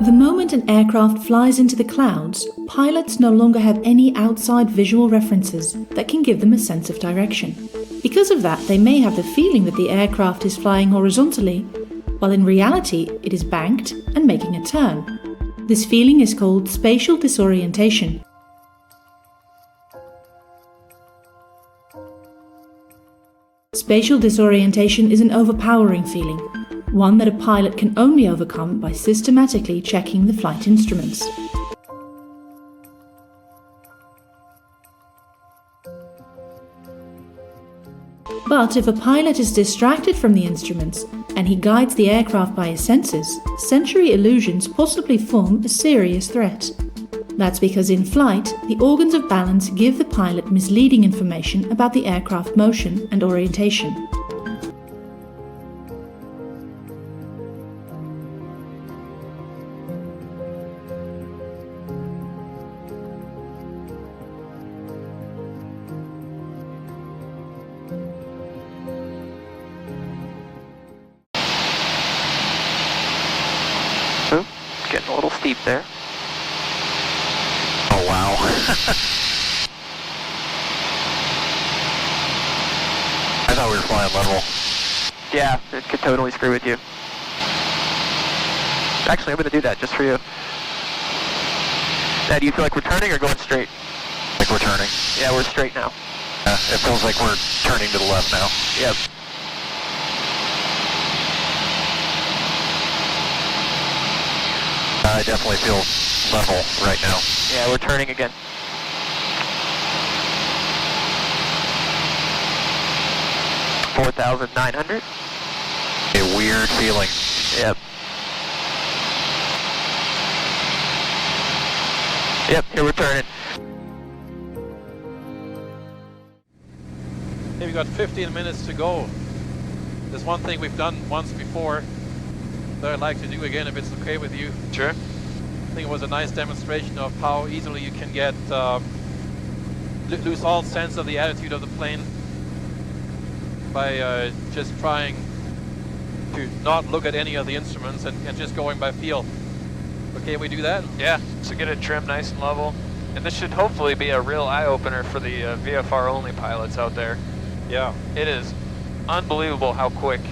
The moment an aircraft flies into the clouds, pilots no longer have any outside visual references that can give them a sense of direction. Because of that, they may have the feeling that the aircraft is flying horizontally, while in reality it is banked and making a turn. This feeling is called spatial disorientation. Spatial disorientation is an overpowering feeling, one that a pilot can only overcome by systematically checking the flight instruments. But if a pilot is distracted from the instruments and he guides the aircraft by his senses, sensory illusions possibly form a serious threat. That's because in flight, the organs of balance give the pilot misleading information about the aircraft motion and orientation. Getting a little steep there. Oh wow. I thought we were flying level. Yeah, it could totally screw with you. Actually, I'm going to do that just for you. Now, do you feel like we're turning or going straight? Like we're turning. Yeah, we're straight now. It feels like we're turning to the left now. Yep. I definitely feel level right now. Yeah, we're turning again. $4,900. A weird feeling. Yep. Yep, here we're turning. Hey, we've got 15 minutes to go. There's one thing we've done once before that I'd like to do again if it's okay with you. Sure. I think it was a nice demonstration of how easily you can get lose all sense of the attitude of the plane by just trying to not look at any of the instruments and just going by feel. Okay, we do that? Yeah, so get it trimmed nice and level. And this should hopefully be a real eye-opener for the VFR only pilots out there. Yeah. It is unbelievable how quick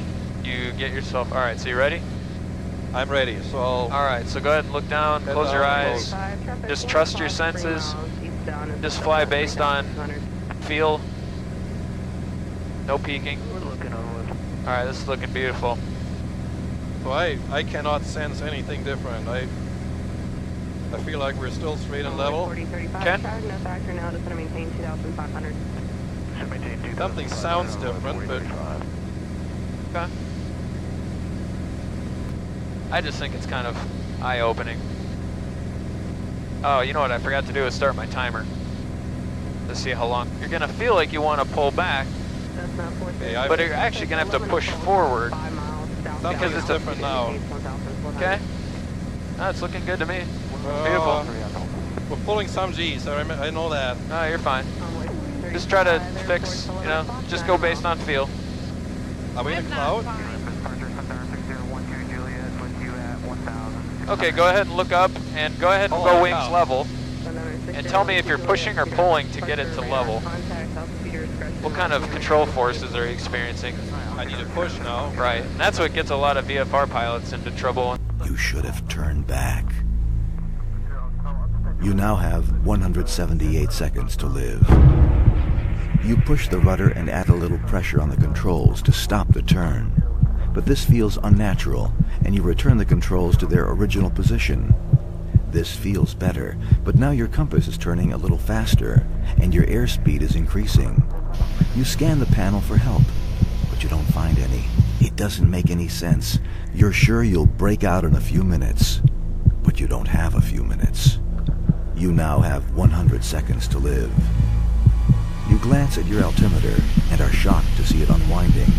you get yourself. All right, so you ready? I'm ready, so All right, so go ahead and look down, close your eyes. Just trust your senses. Just fly based on feel. No peeking. All right, this is looking beautiful. So I cannot sense anything different. I feel like we're still straight and level. Ken? Something sounds different, but Okay. I just think it's kind of eye-opening. Oh, you know what I forgot to do is start my timer to see how long. You're going to feel like you want to pull back, but you're actually going to have to push forward because it's different now. Okay? Oh, it's looking good to me. Beautiful. We're pulling some G's, I know that. No, you're fine. Just try to fix, just go based on feel. Are we in a cloud? Okay, go ahead and look up and go ahead and go wings level. And tell me if you're pushing or pulling to get it to level. What kind of control forces are you experiencing? I need to push now. Right, and that's what gets a lot of VFR pilots into trouble. You should have turned back. You now have 178 seconds to live. You push the rudder and add a little pressure on the controls to stop the turn. But this feels unnatural, and you return the controls to their original position. This feels better, but now your compass is turning a little faster, and your airspeed is increasing. You scan the panel for help, but you don't find any. It doesn't make any sense. You're sure you'll break out in a few minutes, but you don't have a few minutes. You now have 100 seconds to live. You glance at your altimeter and are shocked to see it unwinding.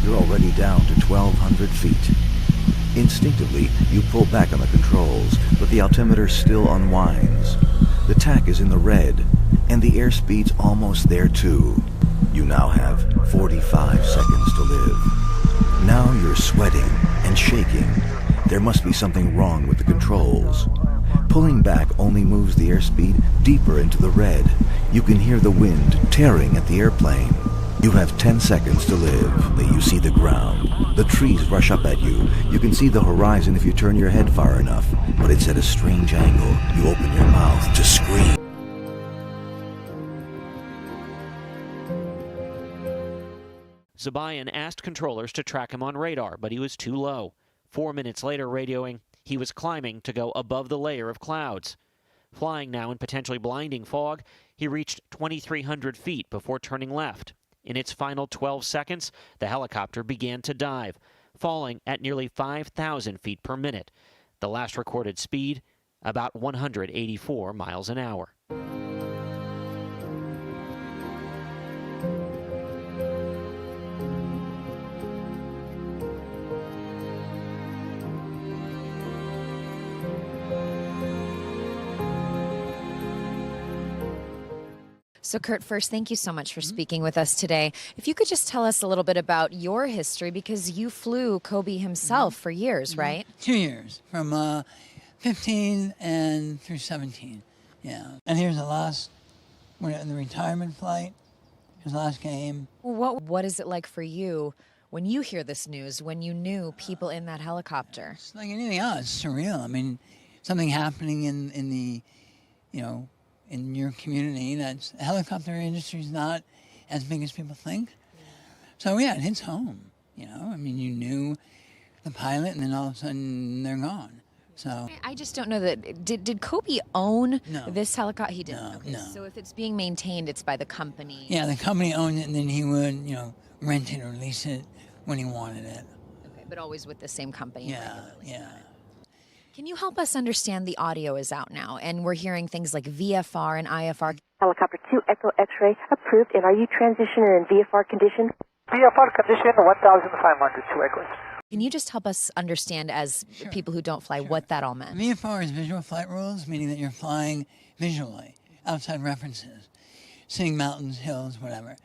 You're already down to 1,200 feet. Instinctively, you pull back on the controls, but the altimeter still unwinds. The tack is in the red, and the airspeed's almost there too. You now have 45 seconds to live. Now you're sweating and shaking, There must be something wrong with the controls. Pulling back only moves the airspeed deeper into the red. You can hear the wind tearing at the airplane. You have 10 seconds to live. You see the ground. The trees rush up at you. You can see the horizon if you turn your head far enough, but it's at a strange angle. You open your mouth to scream. Zabayan asked controllers to track him on radar, but he was too low. 4 minutes later, radioing, he was climbing to go above the layer of clouds. Flying now in potentially blinding fog, he reached 2,300 feet before turning left. In its final 12 seconds, the helicopter began to dive, falling at nearly 5,000 feet per minute. The last recorded speed, about 184 miles an hour. So Kurt, first, thank you so much for speaking with us today. If you could just tell us a little bit about your history, because you flew Kobe himself for years, right? 2 years, from 15 and through 17, yeah. And here's the last, the retirement flight, his last game. What is it like for you when you hear this news, when you knew people in that helicopter? It's like anything else, it's surreal. I mean, something happening in the, in your community, the helicopter industry is not as big as people think. So yeah, it hits home, I mean, you knew the pilot and then all of a sudden they're gone. So I just don't know that, did Kobe own No. this helicopter? He didn't. No, Okay. no. So if it's being maintained, it's by the company. yeah, the company owned it and then he would, rent it or lease it when he wanted it. Okay, but always with the same company. Yeah, regularly. yeah. Can you help us understand the audio is out now, and we're hearing things like VFR and IFR. Helicopter 2 Echo X-ray approved, and are you transitioning in VFR condition? VFR condition 1,500 to Echoes. Can you just help us understand, as people who don't fly, what that all meant? VFR is visual flight rules, meaning that you're flying visually, outside references, seeing mountains, hills, whatever.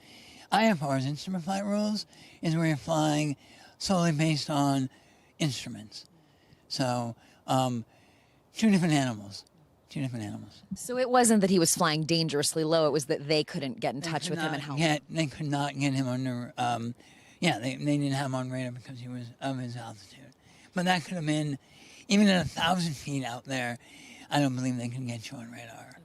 IFR is instrument flight rules, is where you're flying solely based on instruments. So, two different animals. So it wasn't that he was flying dangerously low, it was that they couldn't get in touch with him and help him. They could not get him under, they didn't have him on radar because he was of his altitude. But that could have been, even at 1,000 feet out there, I don't believe they can get you on radar.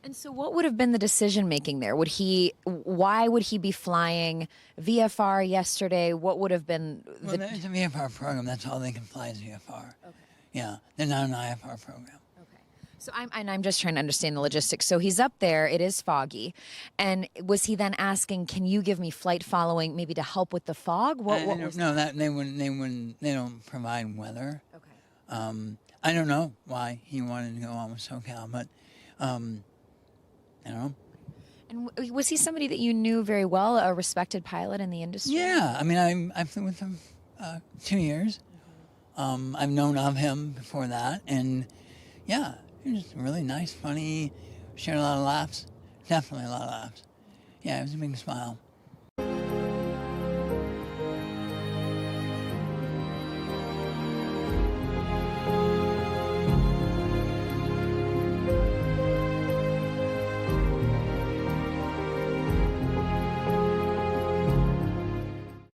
And so what would have been the decision making there? Why would he be flying VFR yesterday? What would have been Well, it's a VFR program. That's all they can fly is VFR. Okay. Yeah, they're not an IFR program. Okay. So I'm just trying to understand the logistics. So he's up there, it is foggy. And was he then asking, can you give me flight following maybe to help with the fog? They don't provide weather. Okay. I don't know why he wanted to go on with SoCal, but And was he somebody that you knew very well, a respected pilot in the industry? Yeah, I mean, I flew with him 2 years. I've known of him before that, and yeah, he was really nice, funny, shared a lot of laughs, definitely a lot of laughs. Yeah, it was a big smile.